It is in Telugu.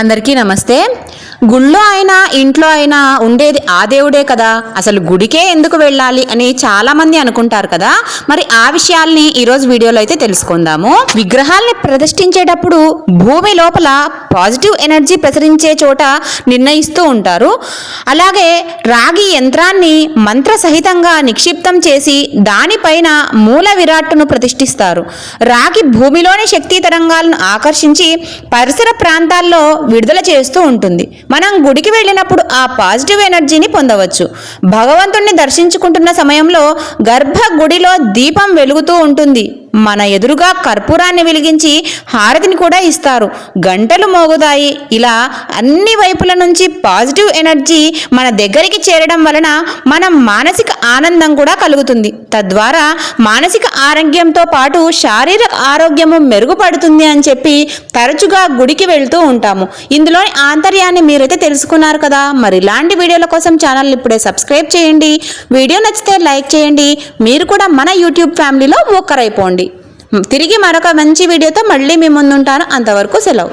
అందరికీ నమస్తే. గుళ్ళో అయినా ఇంట్లో అయినా ఉండేది ఆ దేవుడే కదా, అసలు గుడికే ఎందుకు వెళ్ళాలి అని చాలా మంది అనుకుంటారు కదా. మరి ఆ విషయాల్ని ఈరోజు వీడియోలో అయితే తెలుసుకుందాము. విగ్రహాల్ని ప్రతిష్ఠించేటప్పుడు భూమి లోపల పాజిటివ్ ఎనర్జీ ప్రసరించే చోట నిర్ణయిస్తూ ఉంటారు. అలాగే రాగి యంత్రాన్ని మంత్ర సహితంగా నిక్షిప్తం చేసి దానిపైన మూల విరాట్టును ప్రతిష్ఠిస్తారు. రాగి భూమిలోని శక్తి తరంగాలను ఆకర్షించి పరిసర ప్రాంతాల్లో విడుదల చేస్తూ ఉంటుంది. మనం గుడికి వెళ్ళినప్పుడు ఆ పాజిటివ్ ఎనర్జీని పొందవచ్చు. భగవంతుణ్ణి దర్శించుకుంటున్న సమయంలో గర్భ గుడిలో దీపం వెలుగుతూ ఉంటుంది. మన ఎదురుగా కర్పూరాన్ని వెలిగించి హారతిని కూడా ఇస్తారు. గంటలు మోగుతాయి. ఇలా అన్ని వైపుల నుంచి పాజిటివ్ ఎనర్జీ మన దగ్గరికి చేరడం వలన మనం మానసిక ఆనందం కూడా కలుగుతుంది. తద్వారా మానసిక ఆరోగ్యంతో పాటు శారీరక ఆరోగ్యము మెరుగుపడుతుంది అని చెప్పి తరచుగా గుడికి వెళ్తూ ఉంటాము. ఇందులోని ఆంతర్యాన్ని మీరైతే తెలుసుకున్నారు కదా. మరి ఇలాంటి వీడియోల కోసం ఛానల్ ఇప్పుడే సబ్స్క్రైబ్ చేయండి. వీడియో నచ్చితే లైక్ చేయండి. మీరు కూడా మన యూట్యూబ్ ఫ్యామిలీలో ఒక్కరైపోండి. తిరిగి మరొక మంచి వీడియోతో మళ్ళీ మీ ముందుంటాను. అంతవరకు సెలవు.